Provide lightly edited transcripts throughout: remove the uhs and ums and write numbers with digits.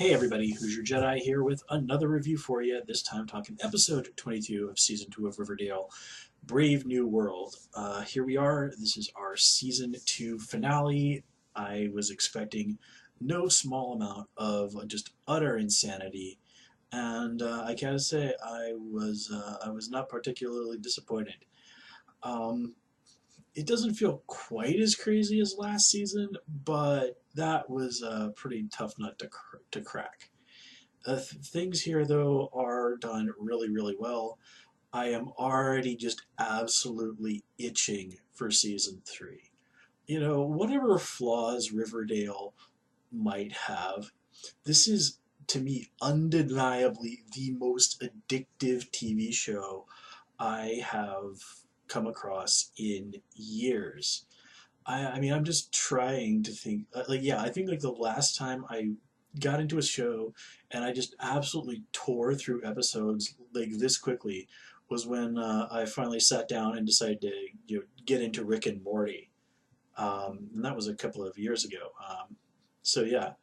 Hey everybody, Who's Your Jedi here with another review for you, this time talking episode 22 of Season 2 of Riverdale, Brave New World. Here we are, this is our Season 2 finale. I was expecting no small amount of just utter insanity, and I gotta say, I was not particularly disappointed. Um, it doesn't feel quite as crazy as last season, but that was a pretty tough nut to crack. Things here, though, are done really, really well. I am already just absolutely itching for season three. You know, whatever flaws Riverdale might have, this is, to me, undeniably the most addictive TV show I have come across in years. I mean, I'm just trying to think. Yeah, I think like the last time I got into a show and I just absolutely tore through episodes like this quickly was when I finally sat down and decided to get into Rick and Morty, and that was a couple of years ago. So yeah,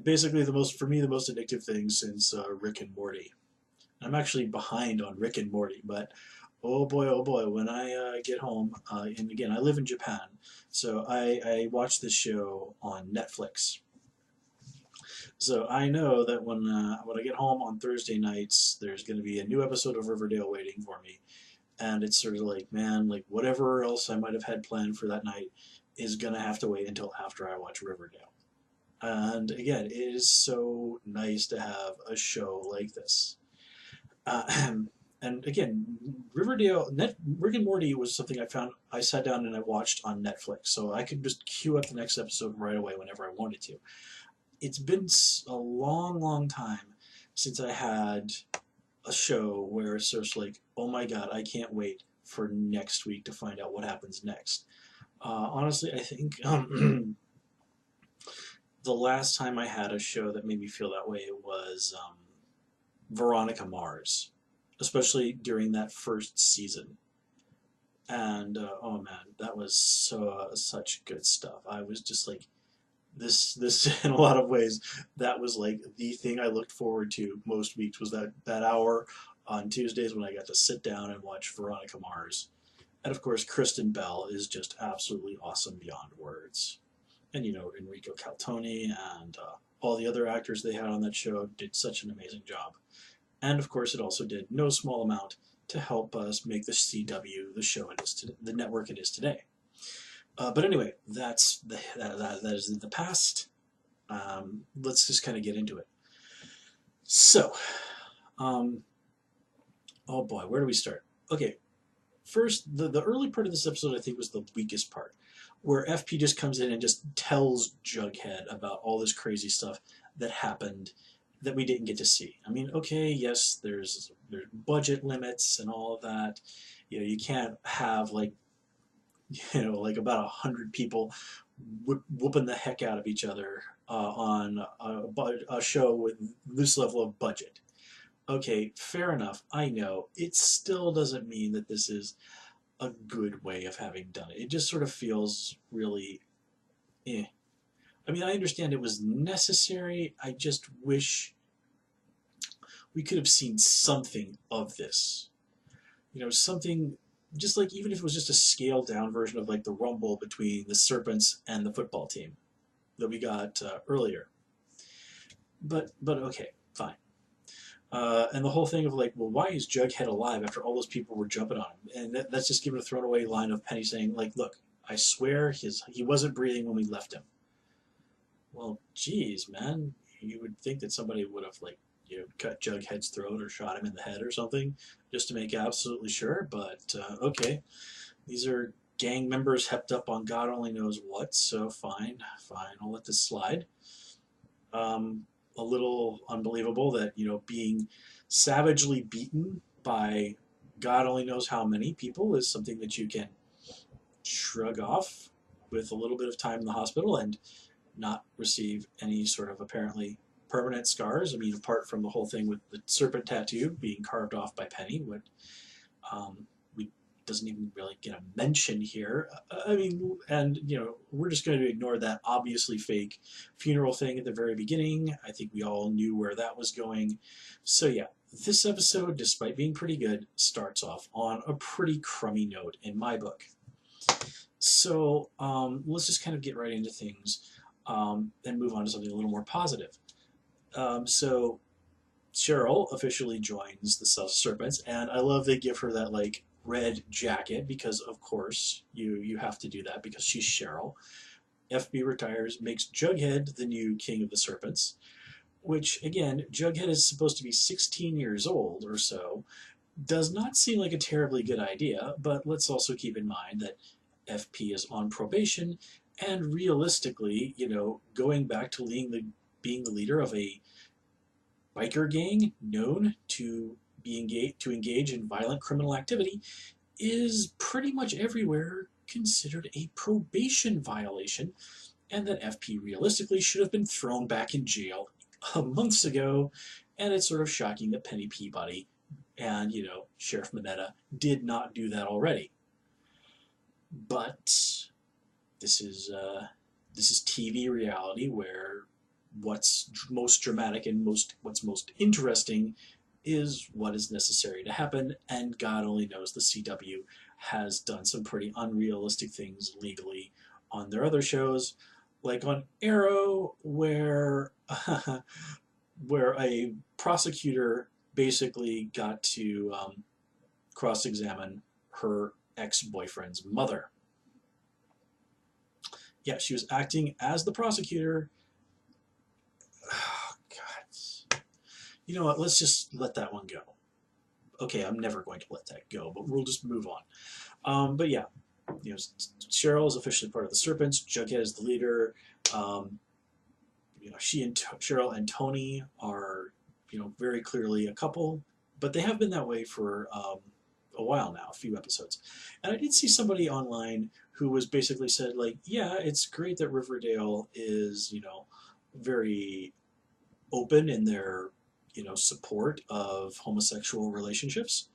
basically for me the most addictive thing since Rick and Morty. I'm actually behind on Rick and Morty, but oh boy, when I get home, and again, I live in Japan, so I watch this show on Netflix. So I know that when I get home on Thursday nights, there's going to be a new episode of Riverdale waiting for me, and it's sort of like, man, like whatever else I might have had planned for that night is going to have to wait until after I watch Riverdale. And again, it is so nice to have a show like this. Uh, and again, Rick and Morty was something I sat down and I watched on Netflix, so I could just queue up the next episode right away whenever I wanted to. It's been a long, long time since I had a show where it's just like, oh my god, I can't wait for next week to find out what happens next. Honestly, I think the last time I had a show that made me feel that way was Veronica Mars, especially during that first season. And oh man, that was such good stuff. I was just like this in a lot of ways. That was like the thing I looked forward to most weeks was that hour on Tuesdays when I got to sit down and watch Veronica Mars. And of course, Kristen Bell is just absolutely awesome beyond words. And Enrico Caltoni and all the other actors they had on that show did such an amazing job. And of course, it also did no small amount to help us make the CW the show it is today, the network it is today. But anyway, that is in the past. Let's just kind of get into it. So, um, oh boy, where do we start? Okay, first, the early part of this episode I think was the weakest part, where FP just comes in and just tells Jughead about all this crazy stuff that happened that we didn't get to see. I mean, okay, yes, there's budget limits and all of that. You can't have like like about 100 people whooping the heck out of each other on a show with this level of budget. Okay, fair enough. I know it still doesn't mean that this is a good way of having done it. It just sort of feels really eh. I mean, I understand it was necessary. I just wish we could have seen something of this. Something just like even if it was just a scaled down version of like the rumble between the Serpents and the football team that we got earlier. But okay, fine. And the whole thing of like, well, why is Jughead alive after all those people were jumping on him? And that's just given a thrown away line of Penny saying like, look, I swear he wasn't breathing when we left him. Well, geez, man, you would think that somebody would have like cut Jughead's throat or shot him in the head or something just to make absolutely sure. But okay, these are gang members hepped up on God only knows what. So fine, I'll let this slide. A little unbelievable that being savagely beaten by God only knows how many people is something that you can shrug off with a little bit of time in the hospital and not receive any sort of apparently permanent scars. I mean, apart from the whole thing with the serpent tattoo being carved off by Penny, what we doesn't even really get a mention here. I mean, and we're just going to ignore that obviously fake funeral thing at the very beginning. I think we all knew where that was going. So yeah, this episode, despite being pretty good, starts off on a pretty crummy note in my book. So let's just kind of get right into things and move on to something a little more positive. So Cheryl officially joins the Serpents, and I love they give her that like red jacket because of course you have to do that because she's Cheryl. FB retires, makes Jughead the new king of the Serpents, which again, Jughead is supposed to be 16 years old or so. Does not seem like a terribly good idea, but let's also keep in mind that FP is on probation, and realistically, going back to being the leader of a biker gang known to engage in violent criminal activity is pretty much everywhere considered a probation violation, and that FP realistically should have been thrown back in jail months ago. And it's sort of shocking that Penny Peabody and Sheriff Mineta did not do that already. But this is TV reality where what's most dramatic and what's most interesting is what is necessary to happen, and God only knows the CW has done some pretty unrealistic things legally on their other shows, like on Arrow, where where a prosecutor basically got to cross-examine her ex-boyfriend's mother. Yeah, she was acting as the prosecutor. Oh, God. You know what? Let's just let that one go. Okay, I'm never going to let that go, but we'll just move on. But yeah, Cheryl is officially part of the Serpents. Jughead is the leader. She and Cheryl and Tony are, very clearly a couple, but they have been that way for a while now, a few episodes. And I did see somebody online who was basically said, like, yeah, it's great that Riverdale is, very open in their, support of homosexual relationships,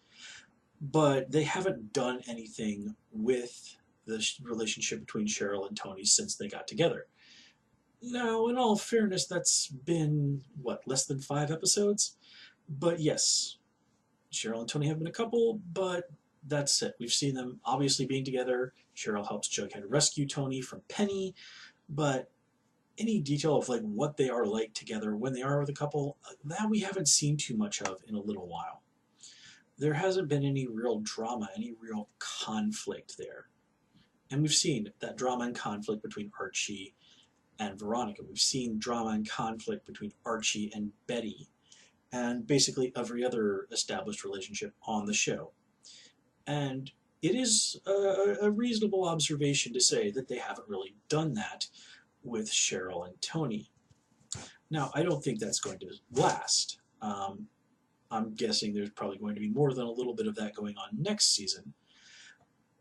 but they haven't done anything with the relationship between Cheryl and Tony since they got together. Now, in all fairness, that's been, less than 5 episodes? But yes, Cheryl and Tony have been a couple, but that's it. We've seen them obviously being together. Cheryl helps Jughead rescue Tony from Penny, but any detail of what they are like together when they are with a couple, that we haven't seen too much of in a little while. There hasn't been any real drama, any real conflict there. And we've seen that drama and conflict between Archie and Veronica. We've seen drama and conflict between Archie and Betty, and basically every other established relationship on the show. And it is a reasonable observation to say that they haven't really done that with Cheryl and Tony. Now, I don't think that's going to last. I'm guessing there's probably going to be more than a little bit of that going on next season.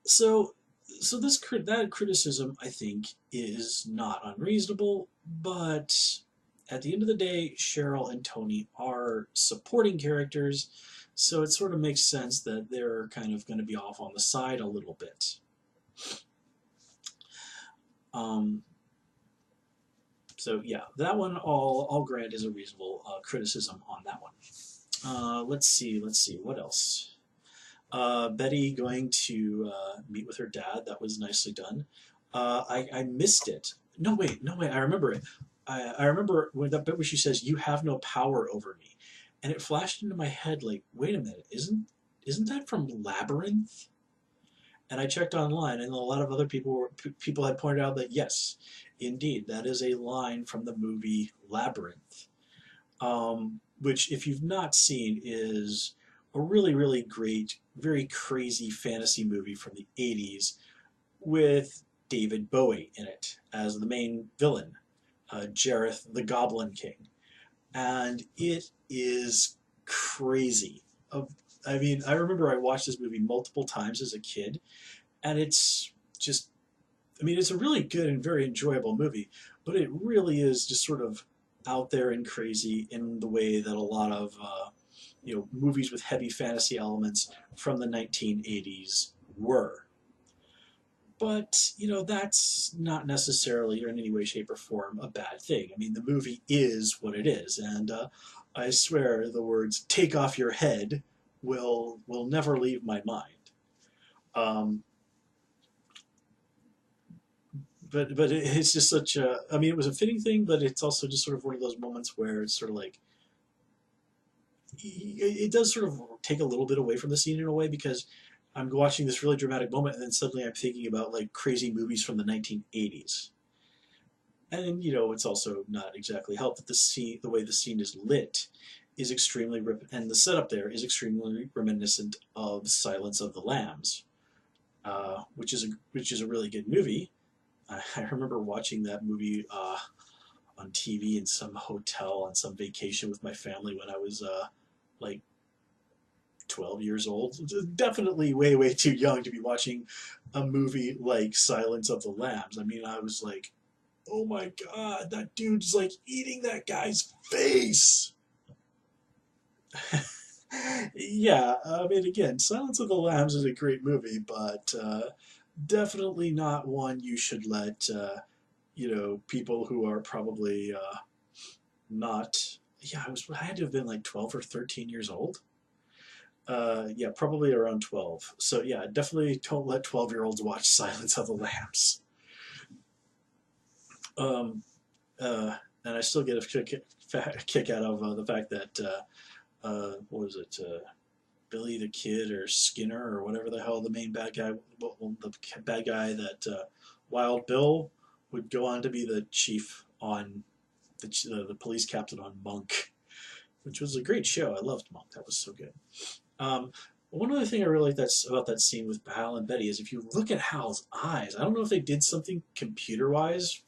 So that criticism, I think, is not unreasonable, but at the end of the day, Cheryl and Tony are supporting characters, so it sort of makes sense that they're kind of going to be off on the side a little bit. So yeah, that one I'll grant is a reasonable criticism on that one. Let's see, what else? Betty going to meet with her dad, that was nicely done. I missed it. No, wait, I remember it. I remember when that bit where she says, "You have no power over me," and it flashed into my head like, wait a minute, isn't that from Labyrinth? And I checked online, and a lot of other people had pointed out that yes, indeed, that is a line from the movie Labyrinth, which, if you've not seen, is a really, really great, very crazy fantasy movie from the 80s with David Bowie in it as the main villain, Jareth the Goblin King. And it is crazy. I mean, I remember I watched this movie multiple times as a kid, and it's just, I mean, it's a really good and very enjoyable movie, but it really is just sort of out there and crazy in the way that a lot of movies with heavy fantasy elements from the 1980s were. But, that's not necessarily or in any way, shape, or form a bad thing. I mean, the movie is what it is. And I swear the words take off your head will never leave my mind. Um, but it's just such a, I mean, it was a fitting thing, but it's also just sort of one of those moments where it's sort of like, it does sort of take a little bit away from the scene in a way because I'm watching this really dramatic moment and then suddenly I'm thinking about like crazy movies from the 1980s. And it's also not exactly helped that the way the scene is lit, is extremely and the setup there is extremely reminiscent of Silence of the Lambs, which is a really good movie. I remember watching that movie on TV in some hotel on some vacation with my family when I was like 12 years old. Definitely way, way too young to be watching a movie like Silence of the Lambs. I mean, I was like, oh my God, that dude's like eating that guy's face. Yeah, I mean, again, Silence of the Lambs is a great movie, but definitely not one you should let, people who are probably not. Yeah, I had to have been like 12 or 13 years old. Yeah, probably around 12. So yeah, definitely don't let 12-year-olds watch Silence of the Lambs. Um, uh, and I still get a kick out of the fact that what was it, Billy the Kid or Skinner or whatever the hell the main bad guy, well, the bad guy that Wild Bill would go on to be the chief on the police captain on Monk, which was a great show. I loved Monk. That was so good. Um, One other thing I really like that's about that scene with Hal and Betty is if you look at Hal's eyes, I don't know if they did something computer wise,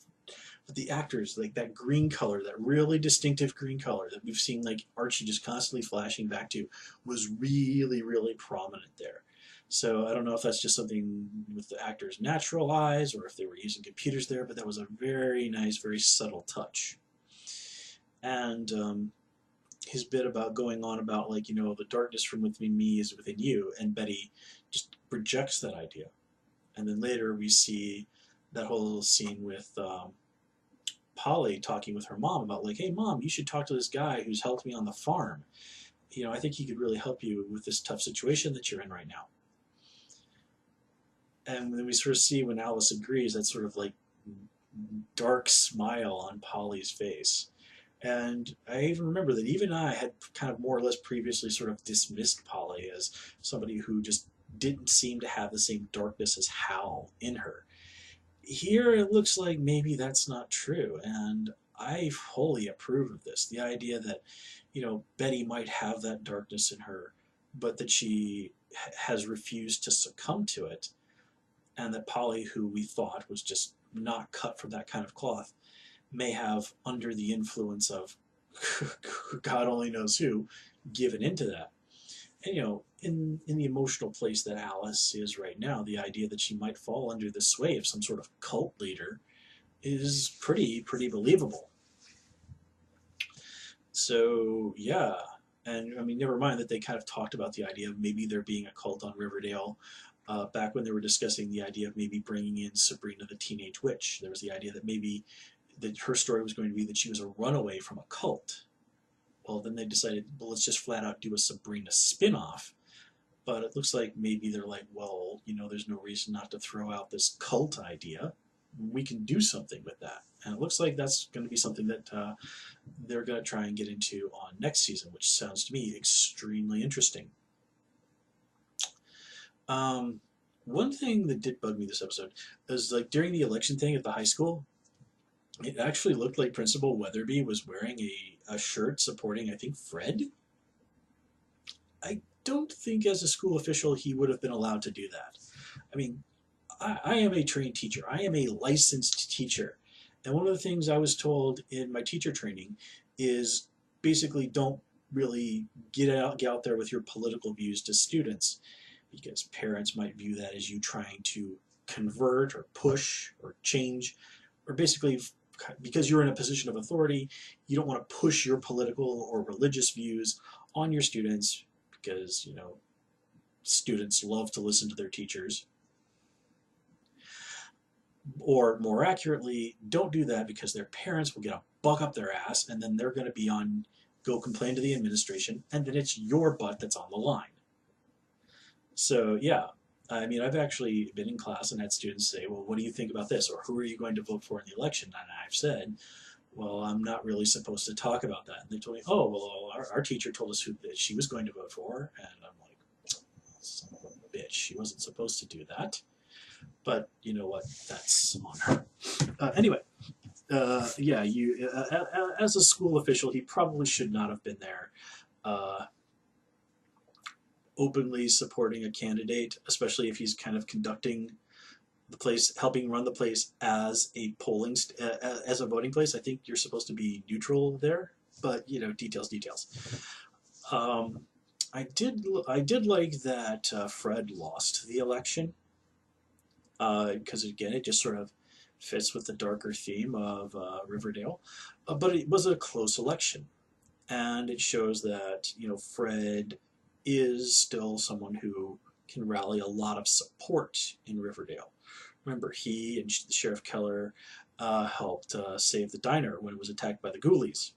but the actors, like that green color, that really distinctive green color that we've seen like Archie just constantly flashing back to, was really, really prominent there. So I don't know if that's just something with the actors' natural eyes or if they were using computers there, but that was a very nice, very subtle touch. And his bit about going on about like the darkness from within me is within you, and Betty just rejects that idea. And then later we see that whole scene with Polly talking with her mom about like, hey mom, you should talk to this guy who's helped me on the farm. I think he could really help you with this tough situation that you're in right now. And then we sort of see when Alice agrees, that sort of like dark smile on Polly's face. And I even remember that even I had kind of more or less previously sort of dismissed Polly as somebody who just didn't seem to have the same darkness as Hal in her. Here it looks like maybe that's not true, and I wholly approve of this. The idea that, Betty might have that darkness in her, but that she has refused to succumb to it, and that Polly, who we thought was just not cut from that kind of cloth, may have, under the influence of God only knows who, given into that. And in the emotional place that Alice is right now, the idea that she might fall under the sway of some sort of cult leader is pretty believable. So yeah, and I mean, never mind that they kind of talked about the idea of maybe there being a cult on Riverdale. Back when they were discussing the idea of maybe bringing in Sabrina the Teenage Witch, there was the idea that maybe that her story was going to be that she was a runaway from a cult. Well, then they decided, well, let's just flat out do a Sabrina spin-off. But it looks like maybe they're like, well, there's no reason not to throw out this cult idea. We can do something with that. And it looks like that's going to be something that they're going to try and get into on next season, which sounds to me extremely interesting. One thing that did bug me this episode is like during the election thing at the high school, it actually looked like Principal Weatherby was wearing a shirt supporting, I think, Fred. I don't think as a school official he would have been allowed to do that. I mean, I am a trained teacher. I am a licensed teacher. And one of the things I was told in my teacher training is basically don't really get out there with your political views to students, because parents might view that as you trying to convert or push or change, or basically because you're in a position of authority, you don't want to push your political or religious views on your students because, students love to listen to their teachers. Or more accurately, don't do that because their parents will get a bug up their ass and then they're going to be on, go complain to the administration, and then it's your butt that's on the line. So, yeah, I mean, I've actually been in class and had students say, well, what do you think about this? Or who are you going to vote for in the election? And I've said, well, I'm not really supposed to talk about that. And they told me, oh, well, our teacher told us who that she was going to vote for. And I'm like, son of a bitch, she wasn't supposed to do that. But you know what? That's on her. Anyway, yeah, you as a school official, he probably should not have been there, uh, openly supporting a candidate, especially if he's kind of conducting the place, helping run the place as a as a voting place. I think you're supposed to be neutral there, but you know, details, details. Um, I did like that Fred lost the election because again, it just sort of fits with the darker theme of Riverdale. But it was a close election, and it shows that you know Fred is still someone who can rally a lot of support in Riverdale. Remember, he and Sheriff Keller helped save the diner when it was attacked by the ghoulies.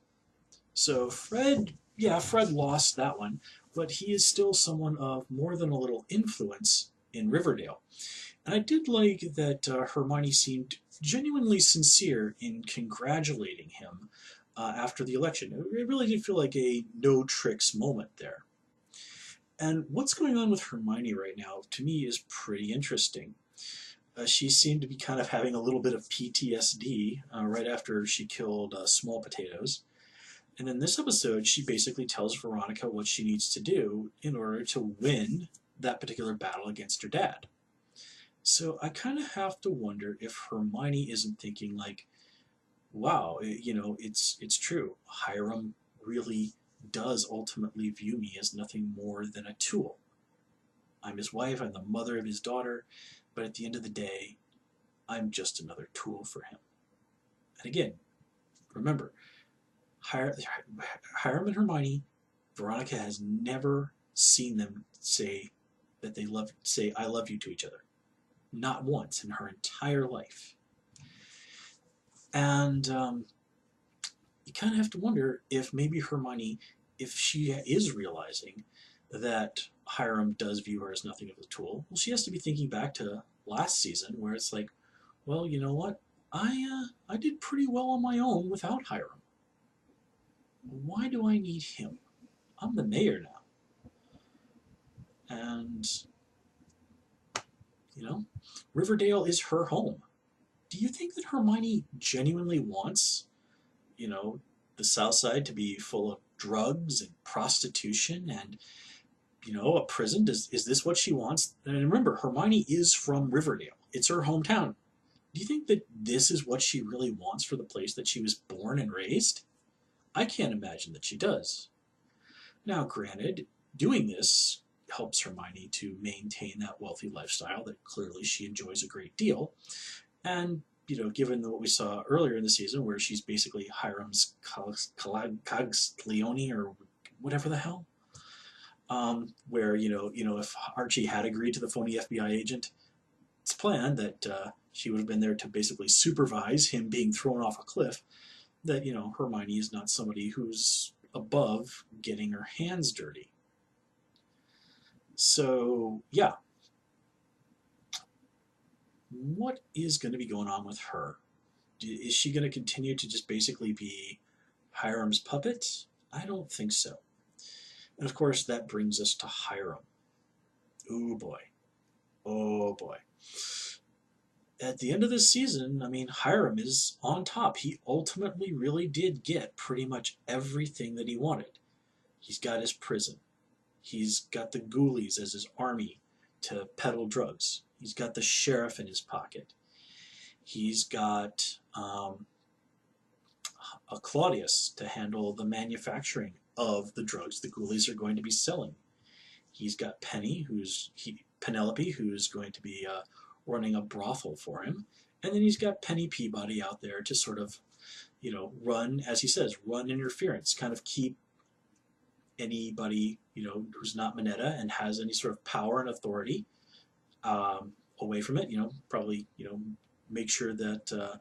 So Fred, yeah, Fred lost that one, but he is still someone of more than a little influence in Riverdale. And I did like that Hermione seemed genuinely sincere in congratulating him after the election. It really did feel like a no tricks moment there. And what's going on with Hermione right now, to me, is pretty interesting. She seemed to be kind of having a little bit of PTSD right after she killed Small Potatoes. And in this episode, she basically tells Veronica what she needs to do in order to win that particular battle against her dad. So I kind of have to wonder if Hermione isn't thinking like, wow, you know, it's true. Hiram really does ultimately view me as nothing more than a tool. I'm his wife, I'm the mother of his daughter, but at the end of the day, I'm just another tool for him. And again, remember, Hiram and Hermione, Veronica has never seen them say that say I love you to each other. Not once in her entire life. And you kind of have to wonder if maybe Hermione, if she is realizing that Hiram does view her as nothing of a tool, well, she has to be thinking back to last season where it's like, well, you know what? I did pretty well on my own without Hiram. Why do I need him? I'm the mayor now. And, you know, Riverdale is her home. Do you think that Hermione genuinely wants, you know, the South Side to be full of drugs and prostitution and, you know, a prison? Is this what she wants? And remember, Hermione is from Riverdale. It's her hometown. Do you think that this is what she really wants for the place that she was born and raised? I can't imagine that she does. Now, granted, doing this helps Hermione to maintain that wealthy lifestyle that clearly she enjoys a great deal. And, you know, given what we saw earlier in the season where she's basically Hiram's Cogsleone or whatever the hell, where, you know, if Archie had agreed to the phony FBI agent, it's planned that she would have been there to basically supervise him being thrown off a cliff, that, you know, Hermione is not somebody who's above getting her hands dirty. So, yeah. What is going to be going on with her? Is she going to continue to just basically be Hiram's puppet? I don't think so. And of course, that brings us to Hiram. Oh boy. Oh boy. At the end of this season, I mean, Hiram is on top. He ultimately really did get pretty much everything that he wanted. He's got his prison. He's got the ghoulies as his army to peddle drugs. He's got the sheriff in his pocket. He's got a Claudius to handle the manufacturing of the drugs the ghoulies are going to be selling. He's got Penelope, who's going to be running a brothel for him. And then he's got Penny Peabody out there to sort of, you know, run, as he says, run interference, kind of keep anybody, who's not Mineta and has any sort of power and authority, away from it. Probably, make sure that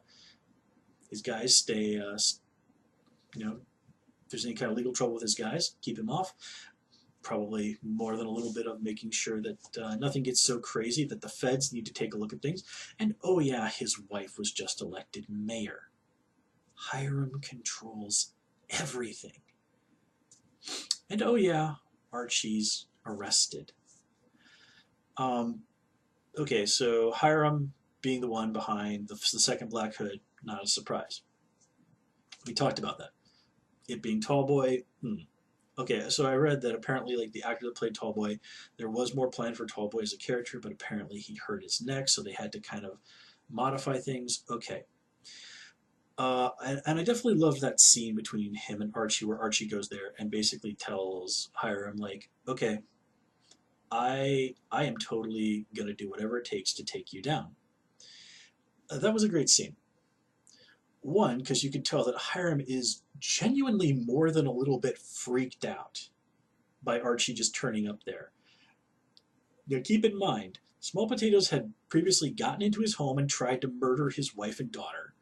his guys stay, if there's any kind of legal trouble with his guys, keep him off. Probably more than a little bit of making sure that nothing gets so crazy that the feds need to take a look at things. And oh yeah, his wife was just elected mayor. Hiram controls everything. And oh yeah, Archie's arrested. Okay, so Hiram being the one behind the second Black Hood, not a surprise. We talked about that. It being Tallboy, Okay, so I read that apparently, like, the actor that played Tallboy, there was more planned for Tallboy as a character, but apparently he hurt his neck, so they had to kind of modify things. Okay. And I definitely loved that scene between him and Archie, where Archie goes there and basically tells Hiram, like, okay, I am totally gonna do whatever it takes to take you down. That was a great scene. One, because you could tell that Hiram is genuinely more than a little bit freaked out by Archie just turning up there. Now, keep in mind, Small Potatoes had previously gotten into his home and tried to murder his wife and daughter.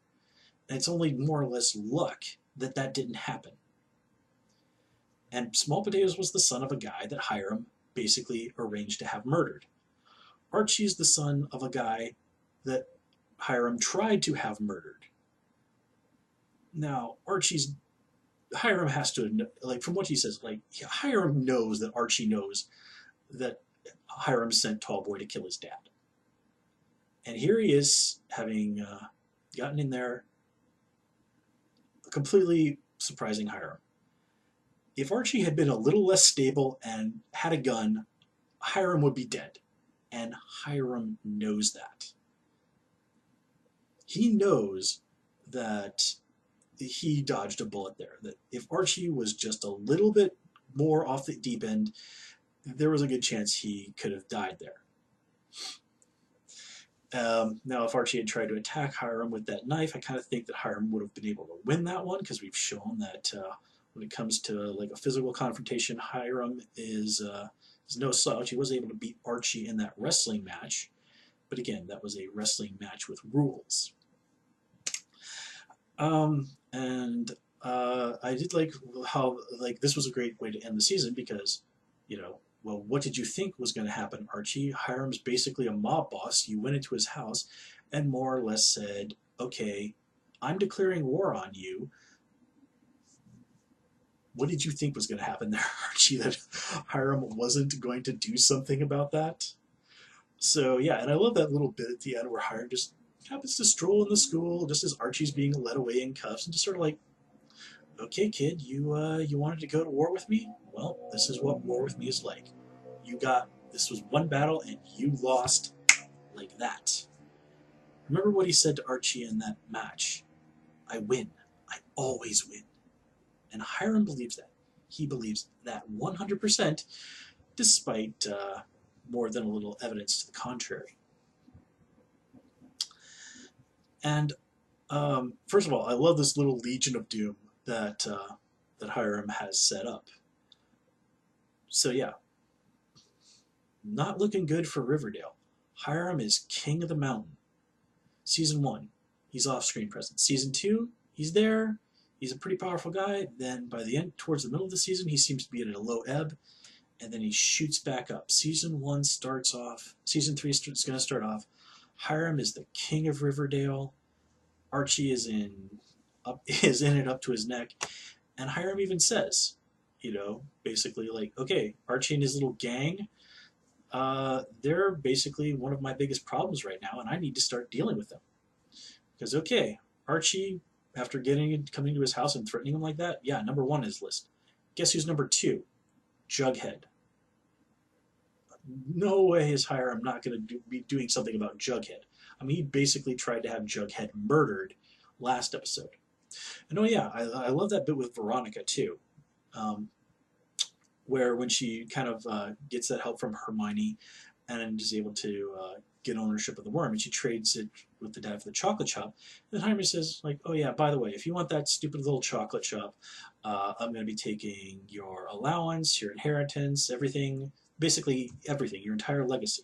And it's only more or less luck that that didn't happen. And Small Potatoes was the son of a guy that Hiram basically arranged to have murdered. Archie's the son of a guy that Hiram tried to have murdered. Now, Hiram has to, like, from what he says, like, Hiram knows that Archie knows that Hiram sent Tallboy to kill his dad. And here he is, having gotten in there, completely surprising Hiram. If Archie had been a little less stable and had a gun, Hiram would be dead. And Hiram knows that. He knows that he dodged a bullet there. That if Archie was just a little bit more off the deep end, there was a good chance he could have died there. Now, if Archie had tried to attack Hiram with that knife, I kind of think that Hiram would have been able to win that one, because we've shown that when it comes to like a physical confrontation, Hiram is no slouch. He was able to beat Archie in that wrestling match, but again, that was a wrestling match with rules. And I did like how, like, this was a great way to end the season, because, well, what did you think was going to happen, Archie? Hiram's basically a mob boss. You went into his house and more or less said, okay, I'm declaring war on you. What did you think was going to happen there, Archie, that Hiram wasn't going to do something about that? So, yeah, and I love that little bit at the end where Hiram just happens to stroll in the school just as Archie's being led away in cuffs, and just sort of like, okay, kid, you wanted to go to war with me? Well, this is what war with me is like. This was one battle and you lost like that. Remember what he said to Archie in that match? I win. I always win. And Hiram believes that. He believes that 100%, despite more than a little evidence to the contrary. And first of all, I love this little Legion of Doom that Hiram has set up. So yeah, not looking good for Riverdale. Hiram is king of the mountain. Season 1, he's off-screen presence. Season 2, he's there. He's a pretty powerful guy. Then by the end, towards the middle of the season, he seems to be at a low ebb, and then he shoots back up. Season 1 starts off. Season 3 is going to start off. Hiram is the king of Riverdale. Archie is in it up to his neck, and Hiram even says, basically like, okay, Archie and his little gang, they're basically one of my biggest problems right now, and I need to start dealing with them. Because, okay, Archie, after coming to his house and threatening him like that, yeah, number 1 on his list. Guess who's number 2? Jughead. No way is Hiram not going to be doing something about Jughead. I mean, he basically tried to have Jughead murdered last episode. And oh yeah, I love that bit with Veronica too, where when she kind of gets that help from Hermione and is able to get ownership of the worm, and she trades it with the dad for the chocolate shop. And Hiram says, like, oh yeah, by the way, if you want that stupid little chocolate shop, I'm going to be taking your allowance, your inheritance, everything, basically everything, your entire legacy.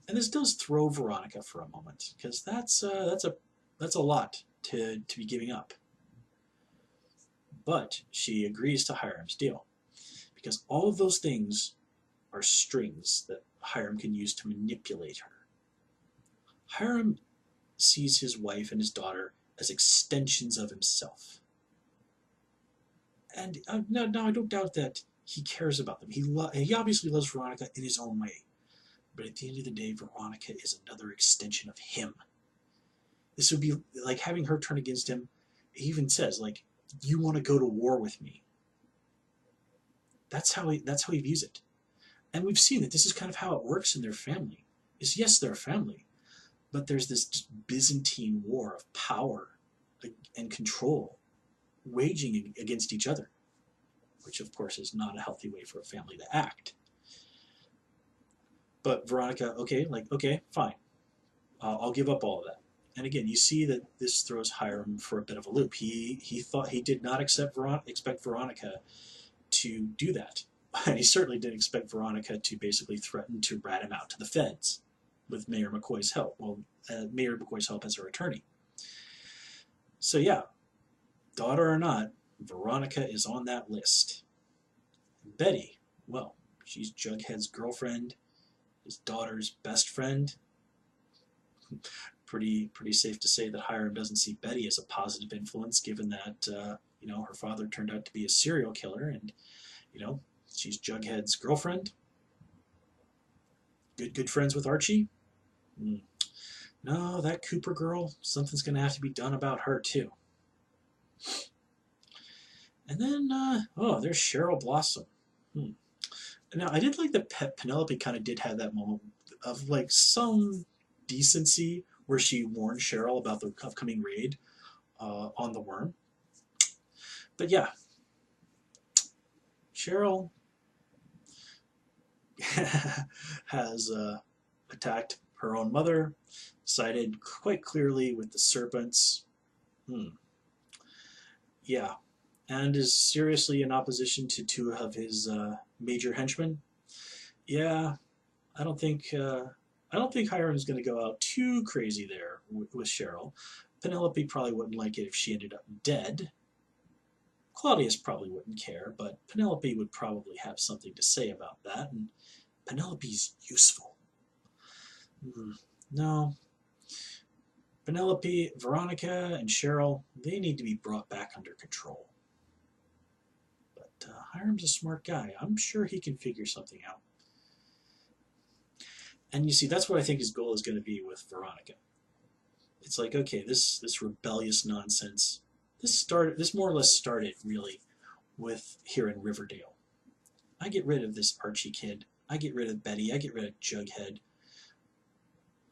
And this does throw Veronica for a moment, because that's a lot to be giving up. But she agrees to Hiram's deal, because all of those things are strings that Hiram can use to manipulate her. Hiram sees his wife and his daughter as extensions of himself. And no, I don't doubt that he cares about them. He obviously loves Veronica in his own way. But at the end of the day, Veronica is another extension of him. This would be like having her turn against him. He even says, like, you want to go to war with me. That's how he views it. And we've seen that this is kind of how it works in their family. Is yes, they're a family, but there's this Byzantine war of power and control waging against each other, which of course is not a healthy way for a family to act. But Veronica, okay, fine. I'll give up all of that. And again, you see that this throws Hiram for a bit of a loop. He thought he did not expect Veronica to do that. And he certainly didn't expect Veronica to basically threaten to rat him out to the feds with Mayor McCoy's help. Well, Mayor McCoy's help as her attorney. So yeah, daughter or not, Veronica is on that list. Betty, well, she's Jughead's girlfriend, his daughter's best friend. Pretty safe to say that Hiram doesn't see Betty as a positive influence, given that her father turned out to be a serial killer, and she's Jughead's girlfriend. Good friends with Archie. No, that Cooper girl, something's going to have to be done about her too. And then, there's Cheryl Blossom. Now, I did like that Penelope kind of did have that moment of like some decency where she warned Cheryl about the upcoming raid on the worm. But yeah, Cheryl has attacked her own mother, sided quite clearly with the serpents. Yeah, and is seriously in opposition to two of his major henchmen. Yeah, I don't think Hiram's going to go out too crazy there with Cheryl. Penelope probably wouldn't like it if she ended up dead. Claudius probably wouldn't care, but Penelope would probably have something to say about that, and Penelope's useful. No. Penelope, Veronica, and Cheryl, they need to be brought back under control. But Hiram's a smart guy. I'm sure he can figure something out. And you see, that's what I think his goal is going to be with Veronica. It's like, okay, this rebellious nonsense, this more or less started, really, with here in Riverdale. I get rid of this Archie kid. I get rid of Betty. I get rid of Jughead.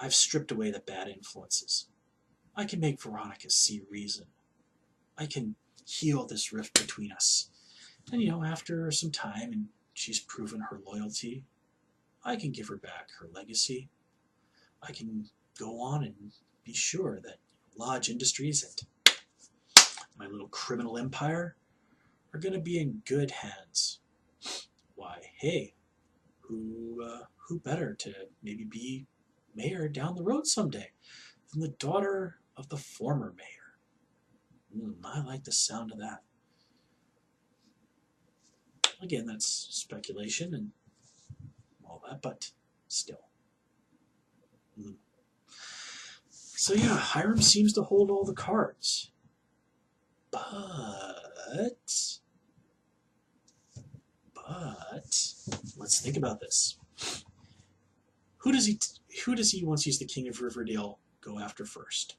I've stripped away the bad influences. I can make Veronica see reason. I can heal this rift between us. And, after some time and she's proven her loyalty, I can give her back her legacy. I can go on and be sure that Lodge Industries and my little criminal empire are going to be in good hands. Why, hey, who better to maybe be mayor down the road someday than the daughter of the former mayor? I like the sound of that. Again, that's speculation and all that, but still. So yeah, Hiram seems to hold all the cards. But let's think about this. Who does he, once he's the king of Riverdale, go after first?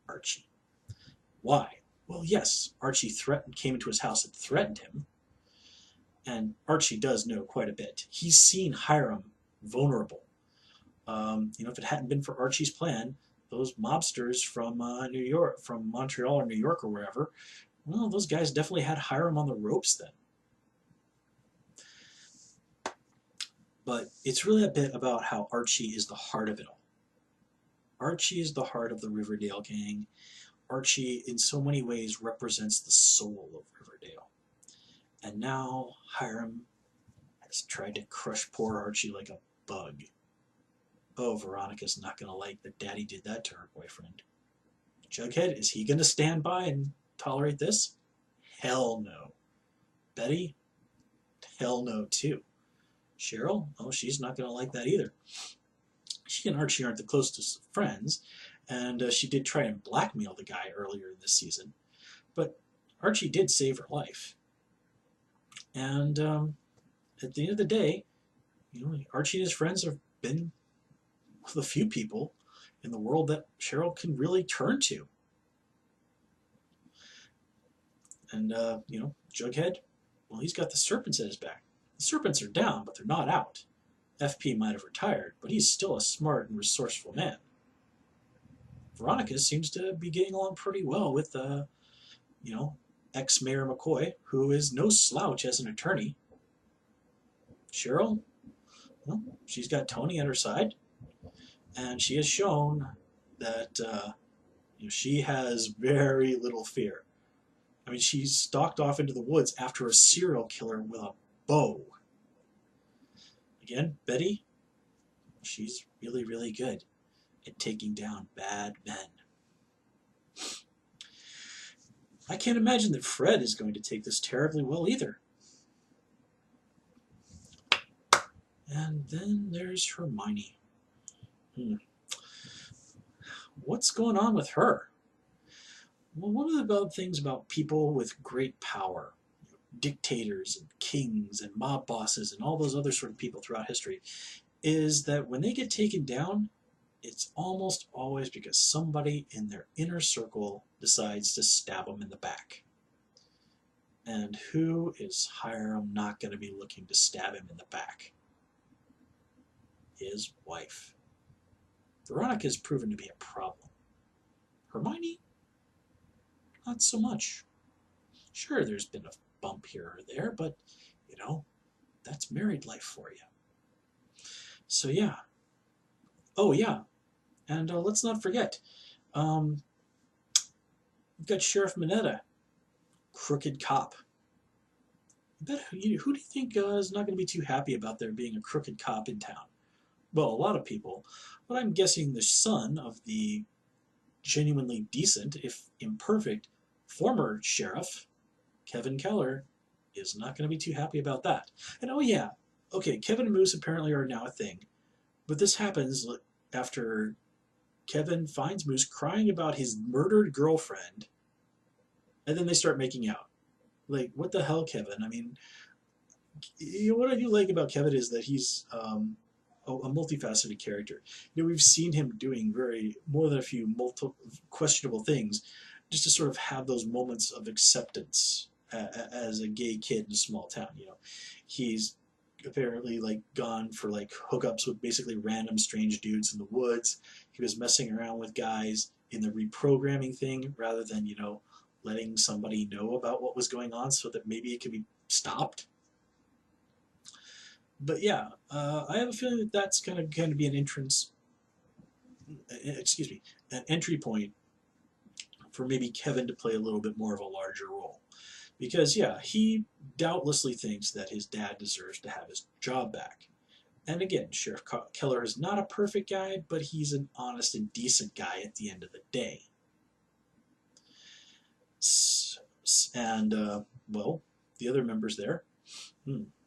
Archie. Why? Well, yes, Archie came into his house and threatened him. And Archie does know quite a bit. He's seen Hiram vulnerable. If it hadn't been for Archie's plan, those mobsters from New York, from Montreal or New York or wherever, well, those guys definitely had Hiram on the ropes then. But it's really a bit about how Archie is the heart of it all. Archie is the heart of the Riverdale gang. Archie, in so many ways, represents the soul of Riverdale. And now Hiram has tried to crush poor Archie like a bug. Oh, Veronica's not going to like that Daddy did that to her boyfriend. Jughead, is he going to stand by and tolerate this? Hell no. Betty? Hell no, too. Cheryl? Oh, she's not going to like that either. She and Archie aren't the closest of friends, and she did try and blackmail the guy earlier in this season. But Archie did save her life. And at the end of the day, Archie and his friends have been the few people in the world that Cheryl can really turn to. And, Jughead, well, he's got the serpents at his back. The serpents are down, but they're not out. FP might have retired, but he's still a smart and resourceful man. Veronica seems to be getting along pretty well with, ex-Mayor McCoy, who is no slouch as an attorney. Cheryl, well, she's got Tony at her side, and she has shown that she has very little fear. I mean, she stalked off into the woods after a serial killer with a bow. Again, Betty, she's really, really good at taking down bad men. I can't imagine that Fred is going to take this terribly well either. And then there's Hermione. What's going on with her? Well, one of the bad things about people with great power, dictators and kings and mob bosses and all those other sort of people throughout history, is that when they get taken down, it's almost always because somebody in their inner circle decides to stab them in the back. And who is Hiram not going to be looking to stab him in the back? His wife. Veronica has proven to be a problem. Hermione? Not so much. Sure, there's been a bump here or there, but, that's married life for you. So, yeah. Oh, yeah. And let's not forget, we've got Sheriff Mineta, crooked cop. Who do you think is not going to be too happy about there being a crooked cop in town? Well, a lot of people, but I'm guessing the son of the genuinely decent, if imperfect, former sheriff, Kevin Keller, is not going to be too happy about that. And oh yeah, okay, Kevin and Moose apparently are now a thing, but this happens after Kevin finds Moose crying about his murdered girlfriend, and then they start making out. Like, what the hell, Kevin? I mean, what I do like about Kevin is that he's a multifaceted character. We've seen him doing more than a few questionable things, just to sort of have those moments of acceptance as a gay kid in a small town. He's apparently gone for hookups with basically random strange dudes in the woods. He was messing around with guys in the reprogramming thing rather than letting somebody know about what was going on so that maybe it could be stopped. But yeah, I have a feeling that that's going to be an entry point for maybe Kevin to play a little bit more of a larger role. Because, yeah, he doubtlessly thinks that his dad deserves to have his job back. And again, Sheriff Keller is not a perfect guy, but he's an honest and decent guy at the end of the day. And, the other members there.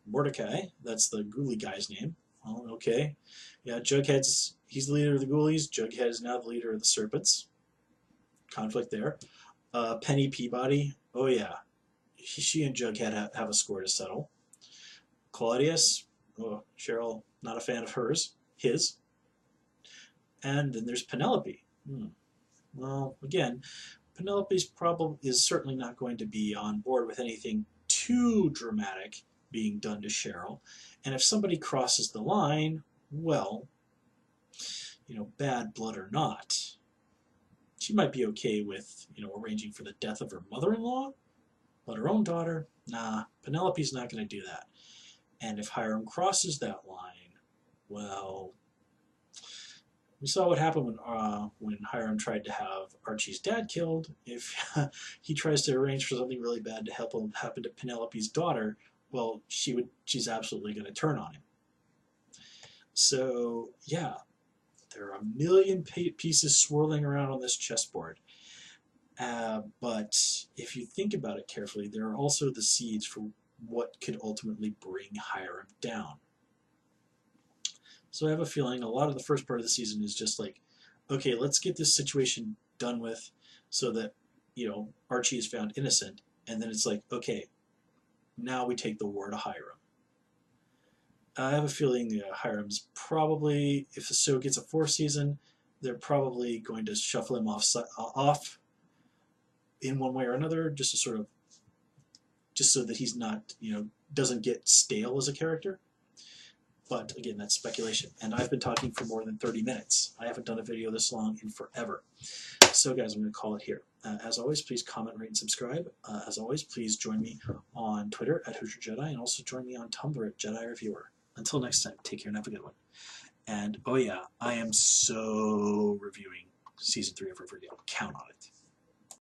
Mordecai, that's the ghoulie guy's name. Well, okay. Yeah, he's the leader of the ghoulies. Jughead is now the leader of the serpents. Conflict there. Penny Peabody, oh yeah. She and Jughead have a score to settle. Claudius, Cheryl, not a fan of his. And then there's Penelope. Well, again, Penelope's problem is certainly not going to be on board with anything too dramatic being done to Cheryl. And if somebody crosses the line, well, bad blood or not, she might be okay with, arranging for the death of her mother-in-law, but her own daughter, nah, Penelope's not going to do that. And if Hiram crosses that line, well, We saw what happened when Hiram tried to have Archie's dad killed. If he tries to arrange for something really bad to help him happen to Penelope's daughter, well, she's absolutely going to turn on him. So yeah, there are a million pieces swirling around on this chessboard. But if you think about it carefully, there are also the seeds for what could ultimately bring Hiram down. So I have a feeling a lot of the first part of the season is just like, okay, let's get this situation done with so that, Archie is found innocent. And then it's like, okay, now we take the war to Hiram. I have a feeling Hiram's probably, if the show gets a fourth season, they're probably going to shuffle him off in one way or another, just to sort of, just so that he's not, doesn't get stale as a character. But again, that's speculation. And I've been talking for more than 30 minutes. I haven't done a video this long in forever. So guys, I'm going to call it here. As always, please comment, rate, and subscribe. As always, please join me on Twitter at Hoosier Jedi, and also join me on Tumblr at Jedi Reviewer. Until next time, take care and have a good one. And oh yeah, I am so reviewing Season 3 of Riverdale. Count on it.